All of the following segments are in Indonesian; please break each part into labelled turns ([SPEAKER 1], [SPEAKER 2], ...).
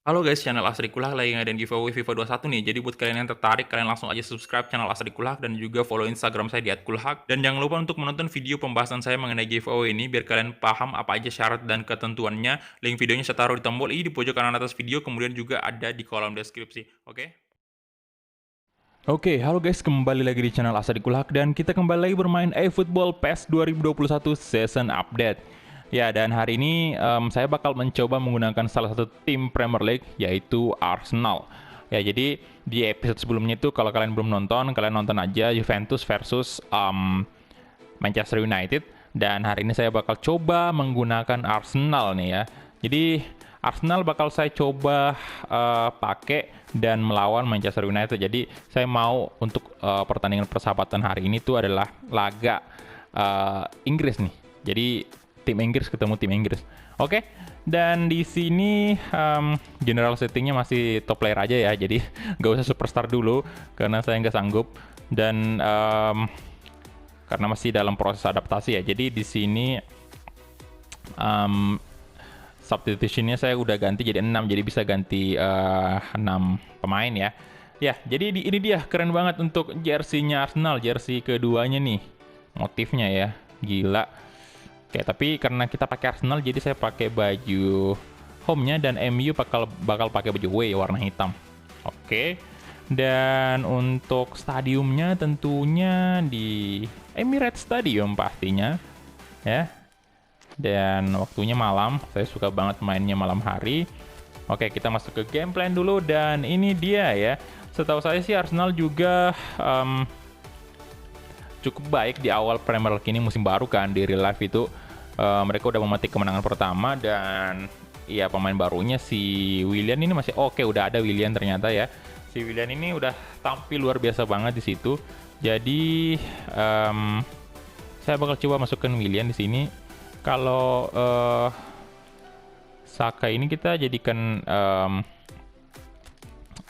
[SPEAKER 1] Halo guys, channel Asri Kulak lagi ngadain giveaway FIFA 21 nih. Jadi buat kalian yang tertarik, kalian langsung aja subscribe channel Asri Kulak dan juga follow Instagram saya di @kulhak. Dan jangan lupa untuk menonton video pembahasan saya mengenai giveaway ini biar kalian paham apa aja syarat dan ketentuannya. Link videonya saya taruh di tombol i di pojok kanan atas video, kemudian juga ada di kolom deskripsi. Oke? Oke, halo guys, kembali lagi di channel Asri Kulak dan kita kembali lagi bermain eFootball PES 2021 Season Update. Ya, dan hari ini saya bakal mencoba menggunakan salah satu tim Premier League, yaitu Arsenal. Ya, jadi di episode sebelumnya itu kalau kalian belum nonton, kalian nonton aja Juventus versus Manchester United. Dan hari ini saya bakal coba menggunakan Arsenal nih ya. Jadi Arsenal bakal saya coba pakai dan melawan Manchester United. Jadi saya mau untuk pertandingan persahabatan hari ini tuh adalah laga Inggris nih. Jadi tim Inggris ketemu tim Inggris. Oke, dan di sini general settingnya masih top player aja ya. Jadi nggak usah superstar dulu karena saya nggak sanggup. Dan karena masih dalam proses adaptasi ya. Jadi di sini substitutionnya saya udah ganti jadi 6, jadi bisa ganti 6 pemain ya. Ya, jadi ini dia keren banget untuk jersey-nya Arsenal, jersey keduanya nih. Motifnya ya, gila. Oke, tapi karena kita pakai Arsenal jadi saya pakai baju home-nya dan MU bakal pakai baju away warna hitam. Oke. Dan untuk stadiumnya tentunya di Emirates Stadium pastinya ya. Dan waktunya malam, saya suka banget mainnya malam hari. Oke, kita masuk ke game plan dulu dan ini dia ya. Setahu saya sih Arsenal juga cukup baik di awal Premier League ini musim baru kan. Di real life itu mereka udah memetik kemenangan pertama dan ya pemain barunya si Willian ini masih oke, udah ada Willian ternyata ya. Si Willian ini udah tampil luar biasa banget di situ. Jadi saya bakal coba masukkan Willian di sini. Kalau Saka ini kita jadikan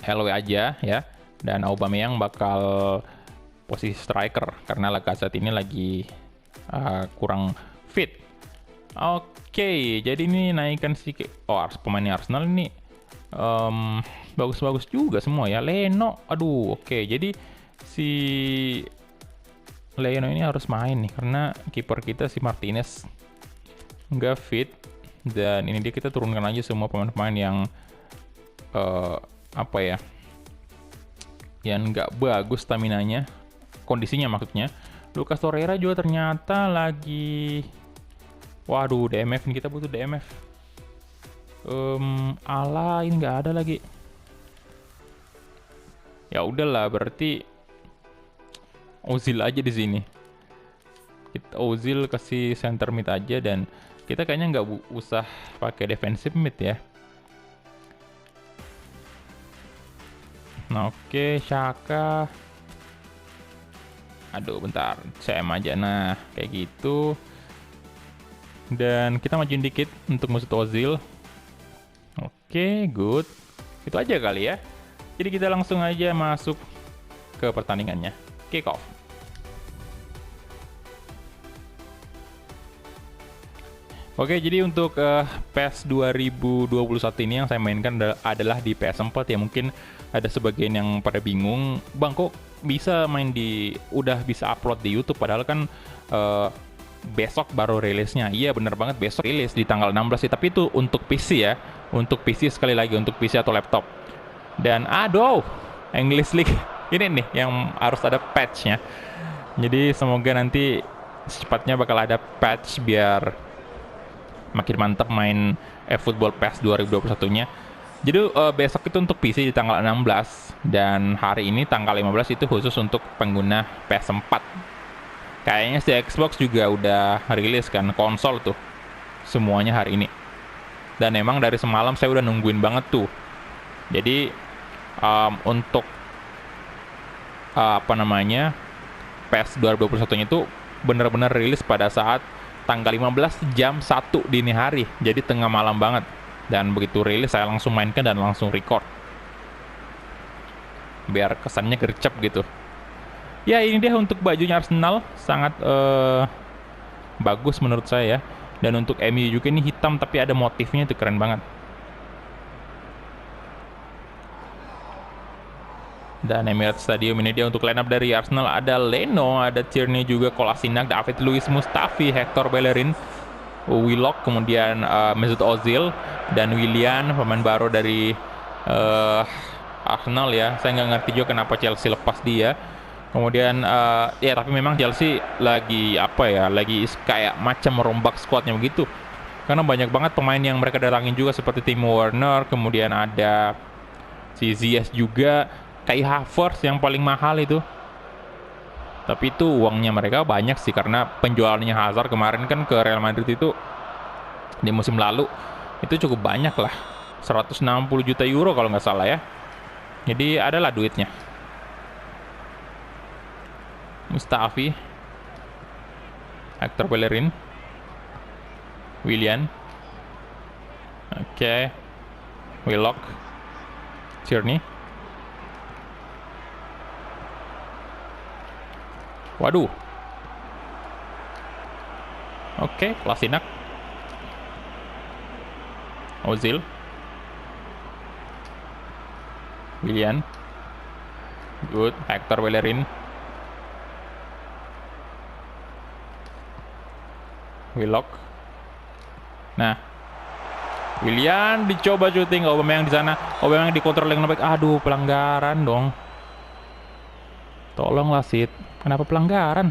[SPEAKER 1] LW aja ya. Dan Aubameyang bakal posisi striker karena Lacazette ini lagi kurang fit. Oke, jadi ini naikkan sedikit. Oh, pemainnya Arsenal ini bagus-bagus juga semua ya. Leno, aduh, oke. Jadi si Leno ini harus main nih karena kiper kita si Martinez nggak fit. Dan ini dia kita turunkan aja semua pemain-pemain yang apa ya, yang nggak bagus staminanya, kondisinya maksudnya. Lucas Torreira juga ternyata lagi, waduh, DMF nih, kita butuh DMF. Ala ini nggak ada lagi. Ya udahlah, berarti Ozil aja di sini. Kita Ozil kasih center mid aja dan kita kayaknya nggak usah pakai defensive mid ya. Nah, oke, Shaka. Aduh, bentar, CM aja. Nah, kayak gitu. Dan kita majuin dikit untuk musuh Ozil. Oke, good. Itu aja kali ya. Jadi kita langsung aja masuk ke pertandingannya. Kick off. Oke, jadi untuk PES 2021 ini yang saya mainkan adalah di PS4 ya. Mungkin ada sebagian yang pada bingung, Bang kok bisa main udah bisa upload di YouTube padahal kan besok baru rilisnya. Iya bener banget, besok rilis di tanggal 16 sih, tapi itu untuk PC ya. Untuk PC, sekali lagi untuk PC atau laptop. Dan aduh, English League ini nih yang harus ada patch-nya. Jadi semoga nanti secepatnya bakal ada patch biar makin mantap main eFootball PES 2021-nya. Jadi besok itu untuk PC di tanggal 16 dan hari ini tanggal 15 itu khusus untuk pengguna PS4. Kayaknya si Xbox juga udah rilis kan konsol tuh semuanya hari ini. Dan emang dari semalam saya udah nungguin banget tuh. Jadi untuk apa namanya, PES 2021-nya itu benar-benar rilis pada saat tanggal 15 jam 1 dini hari. Jadi tengah malam banget. Dan begitu rilis saya langsung mainkan dan langsung record. Biar kesannya gercep gitu. Ya ini dia untuk bajunya Arsenal. Sangat bagus menurut saya ya. Dan untuk MU juga ini hitam tapi ada motifnya, itu keren banget. Dan Emirates Stadium ini dia untuk line up dari Arsenal. Ada Leno, ada Tierney juga, Kolasinac, David Luiz, Mustafi, Hector Bellerin, Willock, kemudian Mesut Ozil, dan Willian, pemain baru dari Arsenal ya. Saya nggak ngerti juga kenapa Chelsea lepas dia. Kemudian ya tapi memang Chelsea lagi apa ya, lagi kayak macam merombak skuadnya begitu. Karena banyak banget pemain yang mereka datangin juga seperti Timo Werner, kemudian ada si Ziyech juga, Kai Havertz yang paling mahal itu. Tapi itu uangnya mereka banyak sih, karena penjualannya Hazard kemarin kan ke Real Madrid itu di musim lalu itu cukup banyak lah, 160 juta euro kalau nggak salah ya. Jadi adalah duitnya. Mustafi, Hector Bellerin, Willian, oke, Willock, Tierney. Waduh. Oke, Kolasinac, Ozil, Willian, good, Hector Bellerin, Willock. Nah, Willian dicoba syuting, Aubameyang di sana, Aubameyang dikontrol dengan baik. Aduh, pelanggaran dong. Tolonglah Sid, kenapa pelanggaran?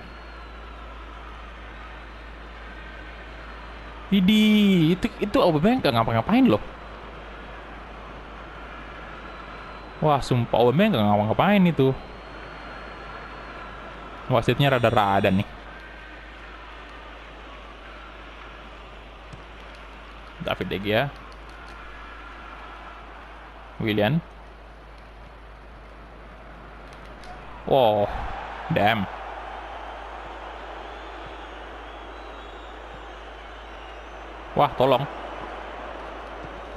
[SPEAKER 1] Idi, itu Aubameyang gak ngapa-ngapain loh. Wah, sumpah Aubameyang gak ngapa-ngapain itu. Wasitnya rada-rada nih. David De Gea, Willian. Wow, damn. Wah, tolong.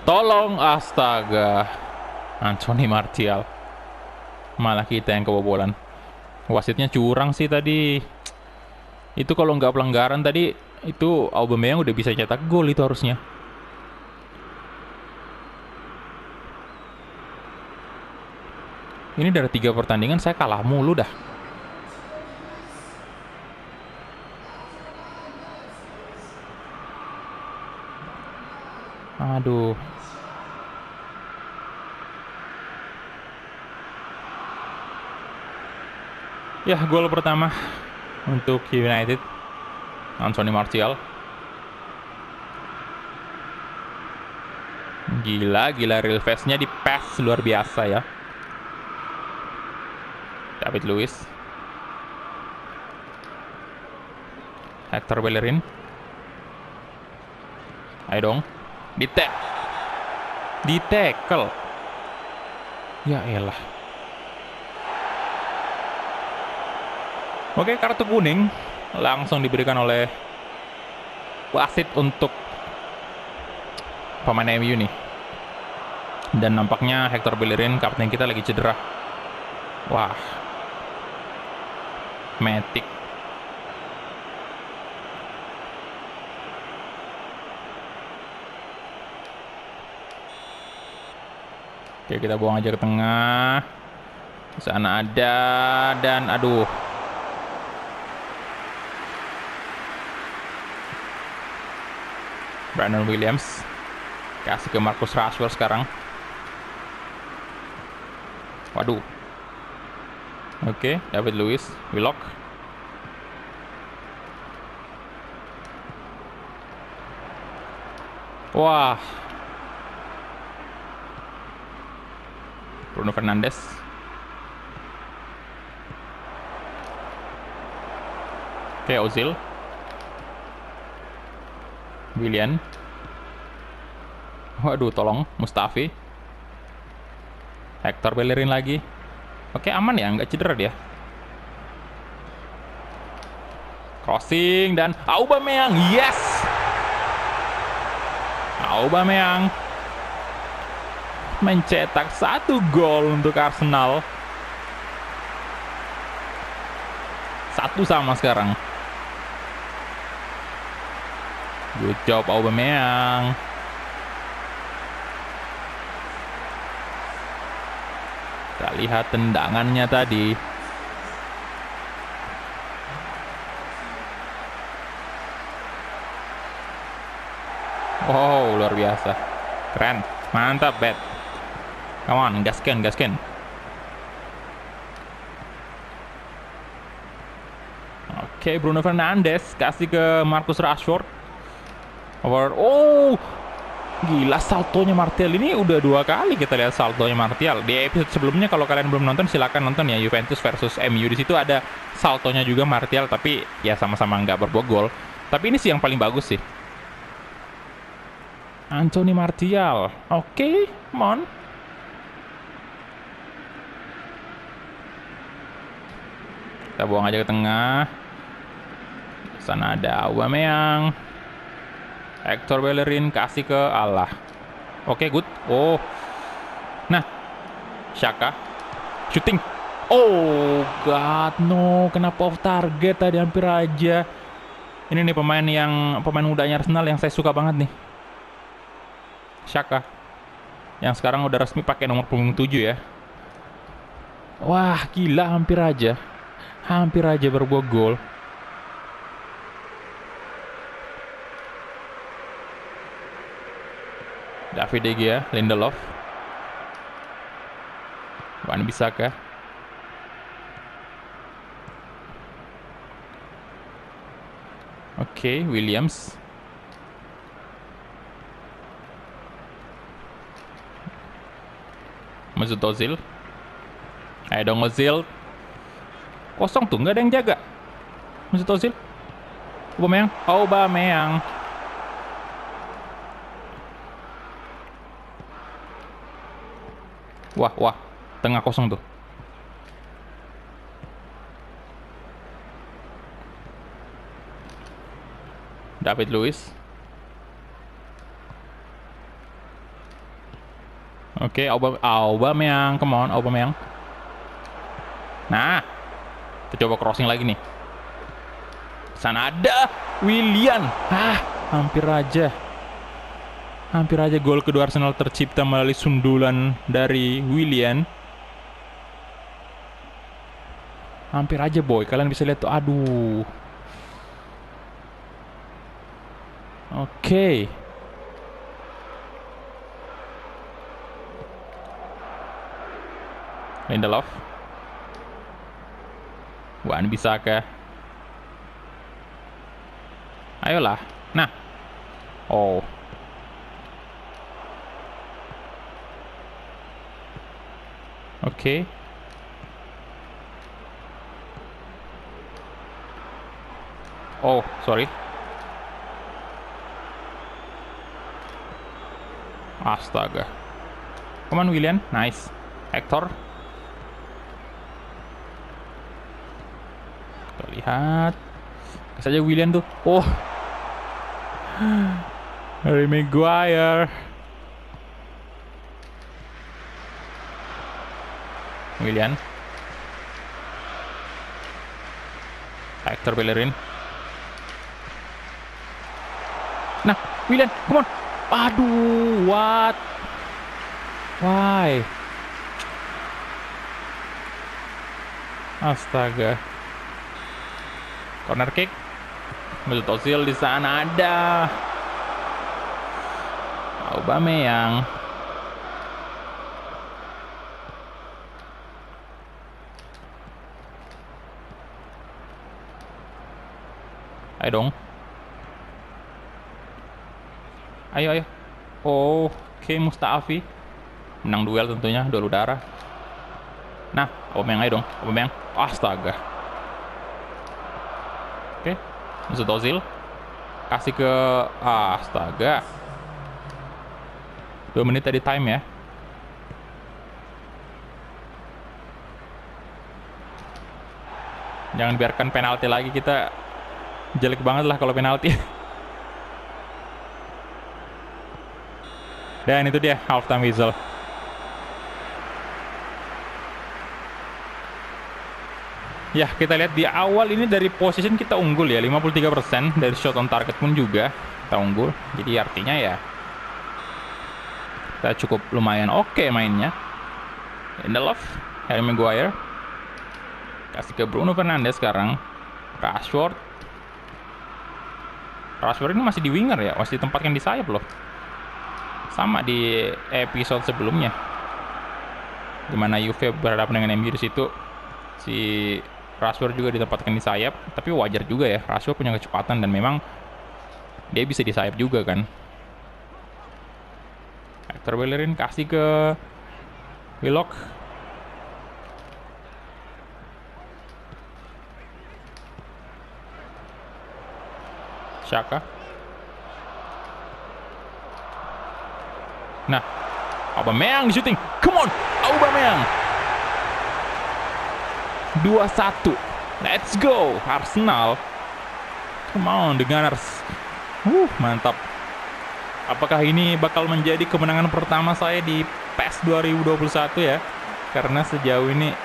[SPEAKER 1] Tolong, astaga. Anthony Martial. Malah kita yang kebobolan. Wasitnya curang sih tadi. Itu kalau nggak pelanggaran tadi, itu Aubameyang udah bisa cetak gol itu harusnya. Ini dari 3 pertandingan saya kalah mulu dah. Aduh. Ya, gol pertama untuk United, Anthony Martial. Gila real face-nya di pass luar biasa ya. David Luiz, Hector Bellerin. Ayo dong. Di-tackle. Ya elah. Oke, kartu kuning langsung diberikan oleh wasit untuk pemain MU nih. Dan nampaknya Hector Bellerin, kapten kita, lagi cedera. Wah. Matic. Oke, kita buang aja ke tengah. Di sana ada, dan aduh. Brandon Williams. Kasih ke Marcus Rashford sekarang. Waduh. Oke, David Luiz, Willock. Wah. Bruno Fernandes. Oke, Ozil. Willian. Waduh, tolong, Mustafi. Hector Bellerin lagi. Oke, aman ya, nggak cedera dia. Crossing dan Aubameyang, yes! Aubameyang mencetak 1 gol untuk Arsenal. 1-1 sekarang. Good job Aubameyang. Kita lihat tendangannya tadi. Wow, luar biasa. Keren. Mantap, Bet. Come on, gaskin, gaskin. Oke, Bruno Fernandes kasih ke Marcus Rashford. Over. Oh, gila saltonya Martial ini udah 2 kali kita lihat saltonya Martial. Di episode sebelumnya kalau kalian belum nonton silakan nonton ya, Juventus versus MU. Di situ ada saltonya juga Martial, tapi ya sama-sama nggak berbuat gol. Tapi ini sih yang paling bagus sih. Anthony Martial. Oke, come on. Kita buang aja ke tengah. Di sana ada Aubameyang. Hector Bellerin kasih ke Allah. Oke, good. Oh. Nah. Xhaka. Shooting. Oh, God, no. Kenapa off target tadi hampir aja. Ini nih pemain mudanya Arsenal yang saya suka banget nih. Xhaka. Yang sekarang udah resmi pakai nomor punggung 7 ya. Wah, gila, hampir aja. Hampir aja berbuat gol. David De Gea, Lindelof. Wan-Bissaka. Oke, Williams. Mesut Ozil. Ayo dong Ozil. Kosong tuh, nggak ada yang jaga. Mesut Ozil. Aubameyang. Wah, tengah kosong tuh. David Luiz. Oke, Aubameyang, come on, Aubameyang. Nah, kita coba crossing lagi nih. Sana ada Willian. Hampir aja. Hampir aja gol kedua Arsenal tercipta melalui sundulan dari Willian. Hampir aja, boy. Kalian bisa lihat tuh. Aduh. Oke. Lindelof. Wan-Bissaka. Ayolah. Nah. Oh. Oke. Oh, sorry. Astaga. Come on, Willian. Nice. Hector. Kita lihat. Kasih aja Willian tuh. Oh. Harry Maguire. Willian. Hector Bellerin. Nah, Willian, come on. Aduh, what? Why? Astaga. Corner kick. Mesut Ozil di sana ada. Aubameyang. Ayo dong. Ayo. Oh, oke, Mustafi. Menang duel tentunya, duel udara. Nah, Aubameyang, ayo dong. Aubameyang. Astaga. Oke, Mesut Ozil. Kasih ke... Astaga. 2 menit tadi time ya. Jangan biarkan penalti lagi, kita jelek banget lah kalau penalti. Dan itu dia halftime whistle. Ya, kita lihat di awal ini dari position kita unggul ya, 53%. Dari shot on target pun juga kita unggul. Jadi artinya ya kita cukup lumayan oke mainnya. Lindelof, Harry Maguire. Kasih ke Bruno Fernandes sekarang. Rashford. Rashford ini masih di winger ya, masih ditempatkan di sayap loh. Sama di episode sebelumnya, dimana Juve berhadapan dengan MU di situ, si Rashford juga ditempatkan di sayap. Tapi wajar juga ya, Rashford punya kecepatan dan memang dia bisa di sayap juga kan. Hector Bellerin kasih ke Willock. Xhaka. Nah, Aubameyang di shooting. Come on, Aubameyang. 2-1. Let's go, Arsenal. Come on, the Gunners. Mantap. Apakah ini bakal menjadi kemenangan pertama saya di PES 2021 ya? Karena sejauh ini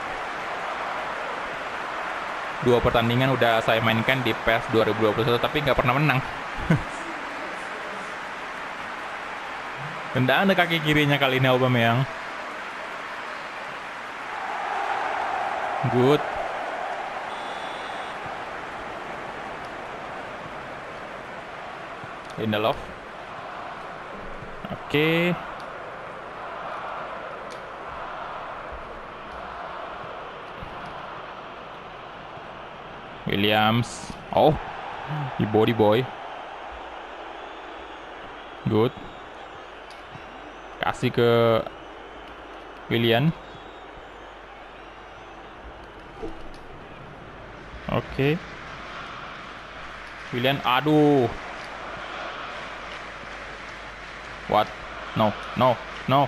[SPEAKER 1] 2 pertandingan udah saya mainkan di PES 2021 tapi nggak pernah menang. Tendang ada kaki kirinya kali ini Aubameyang. Good. Lindelof. Oke. Williams. Oh, di body boy. Good. Kasih ke Willian. Oke. Willian, aduh. What? No, no, no.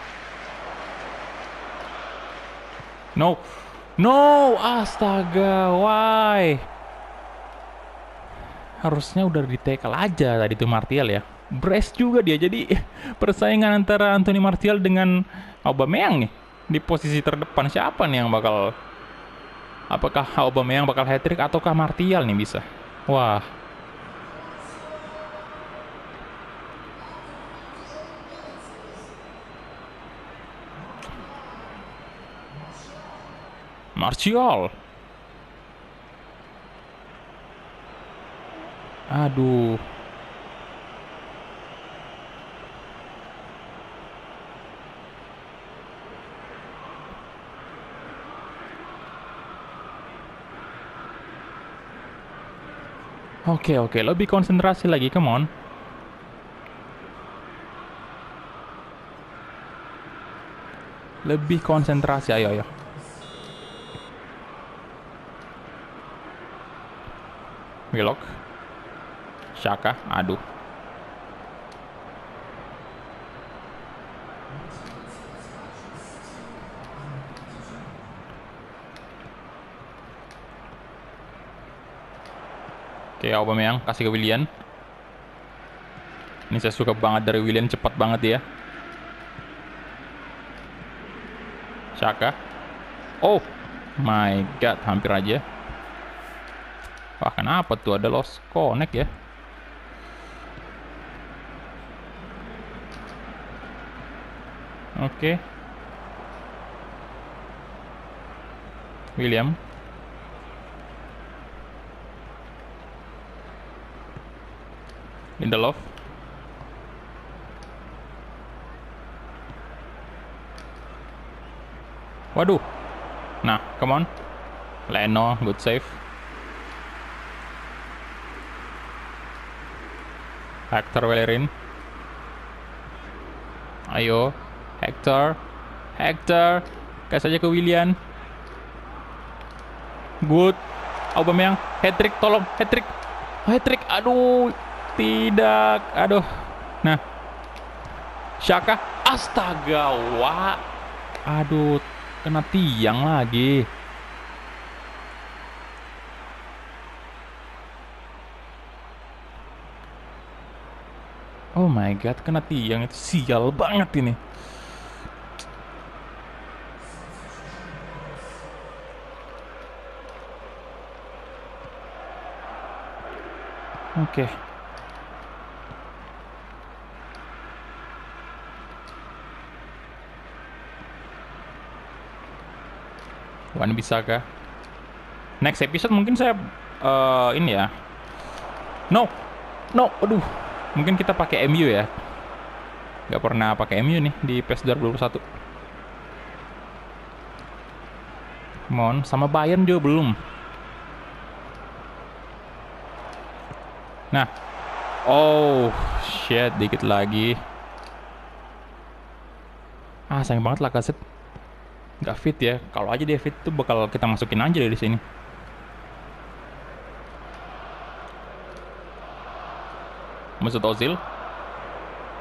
[SPEAKER 1] No. No, astaga, why? Harusnya udah di tackle aja tadi tuh Martial ya. Brace juga dia, jadi persaingan antara Anthony Martial dengan Aubameyang nih di posisi terdepan. Siapa nih yang bakal, apakah Aubameyang bakal hat-trick ataukah Martial nih bisa? Wah, Martial. Aduh. Oke, lebih konsentrasi lagi, come on. Lebih konsentrasi, ayo. Willock. Xhaka, aduh. Oke, Aubameyang kasih ke Willian. Ini saya suka banget dari Willian, cepat banget ya. Xhaka. Oh my god, hampir aja. Wah, kenapa tuh ada lost connect ya? Oke. William. Lindelof. Waduh. Nah, come on. Leno, good save. Hector Bellerin. Ayo, Hector. Kasih aja ke Willian. Good. Aubameyang, hat-trick, tolong, hat-trick. Hat-trick, aduh. Tidak, aduh. Nah, Xhaka, astaga, wah. Aduh, kena tiang lagi. Oh my god, kena tiang itu, sial banget ini. Oke. Wan Bissaka. Next episode mungkin saya ini ya. No, aduh. Mungkin kita pakai MU ya. Nggak pernah pakai MU nih di PES 2021. Mon, sama Bayern juga belum. Nah, oh shit, dikit lagi. Sayang banget lah Lacazette nggak fit ya. Kalau aja dia fit tuh bakal kita masukin aja dari sini. Mesut Ozil.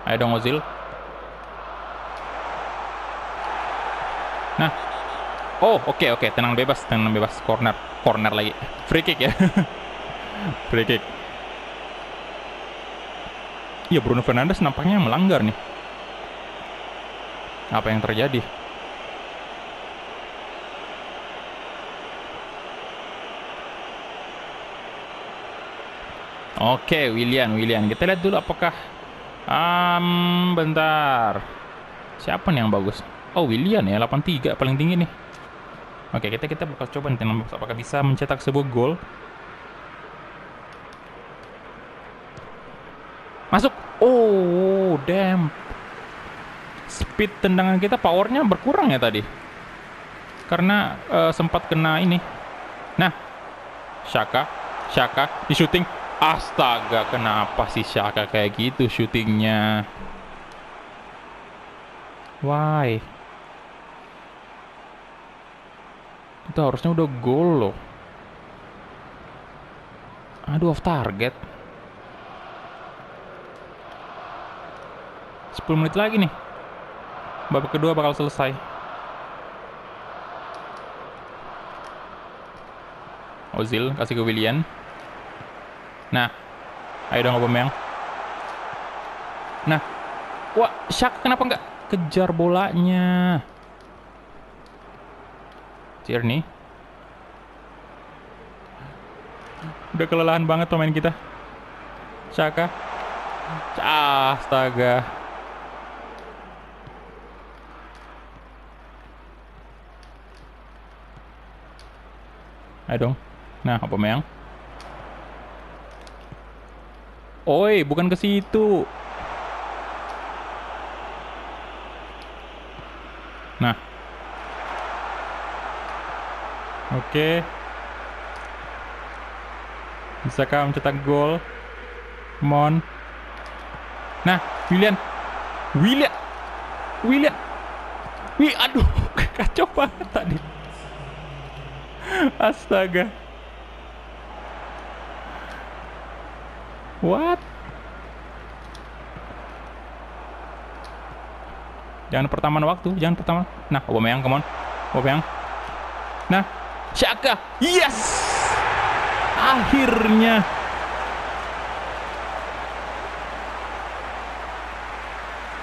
[SPEAKER 1] Ayo dong Ozil. Nah. Oh, oke. Tenang bebas. Corner lagi. Free kick ya. Free kick. Iya, Bruno Fernandes nampaknya melanggar nih. Apa yang terjadi? Oke, Willian. Kita lihat dulu apakah bentar. Siapa nih yang bagus? Oh, Willian ya, 83 paling tinggi nih. Oke, kita bakal coba nih apakah bisa mencetak sebuah gol. Masuk. Oh, damn. Speed tendangan kita, powernya berkurang ya tadi. Karena sempat kena ini. Nah, Xhaka di shooting. Astaga, kenapa sih Xhaka kayak gitu shootingnya? Why? Itu harusnya udah gol loh. Aduh, off target. 10 menit lagi nih. Babak kedua bakal selesai. Ozil kasih ke Willian. Nah, ayo dong Aubameyang. Nah, wah, Shaq kenapa nggak kejar bolanya? Tierney. Udah kelelahan banget pemain kita. Xhaka. Astaga. Ayo dong. Nah, Aubameyang. Oi, bukan ke situ. Nah. Oke. Bisakah mencetak gol? Come on. Nah, Willian. Wih, aduh, kacau banget tadi. Astaga. What? Jangan pertamaan waktu, jangan pertama. Nah, Aubameyang, come on. Aubameyang. Nah, Xhaka. Yes! Akhirnya.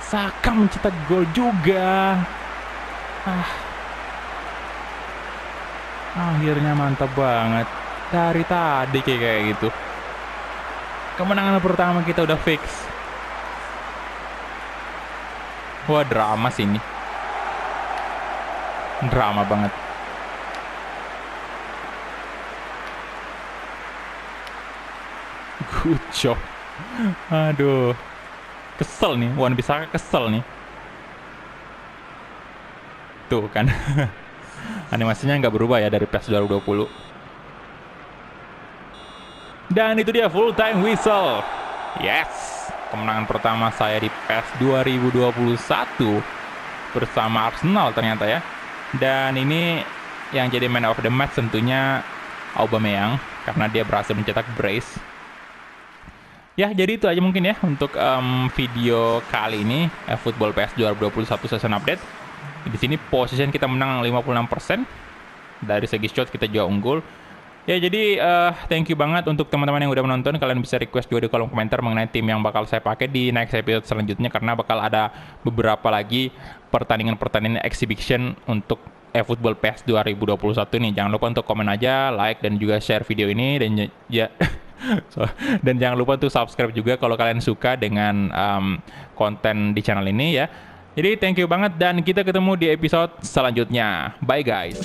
[SPEAKER 1] Saka mencetak gol juga. Akhirnya mantap banget. Dari tadi kayak gitu. Kemenangan pertama kita udah fix. Wah, drama sih ini. Drama banget. Good job. Aduh. Kesel nih, Wan Bissaka kesel nih. Tuh kan. Animasinya nggak berubah ya dari PES 2020. Dan itu dia full time whistle. Yes, kemenangan pertama saya di PES 2021 bersama Arsenal ternyata ya. Dan ini yang jadi man of the match tentunya Aubameyang karena dia berhasil mencetak brace. Ya, jadi itu aja mungkin ya untuk video kali ini Football PES 2021 season update. Di sini position kita menang 56%. Dari segi shot kita juga unggul. Ya, jadi thank you banget untuk teman-teman yang udah menonton. Kalian bisa request juga di kolom komentar mengenai tim yang bakal saya pakai di next episode selanjutnya karena bakal ada beberapa lagi pertandingan exhibition untuk eFootball PES 2021 nih. Jangan lupa untuk komen aja, like dan juga share video ini dan ya dan jangan lupa untuk subscribe juga kalau kalian suka dengan konten di channel ini ya. Jadi thank you banget dan kita ketemu di episode selanjutnya. Bye guys.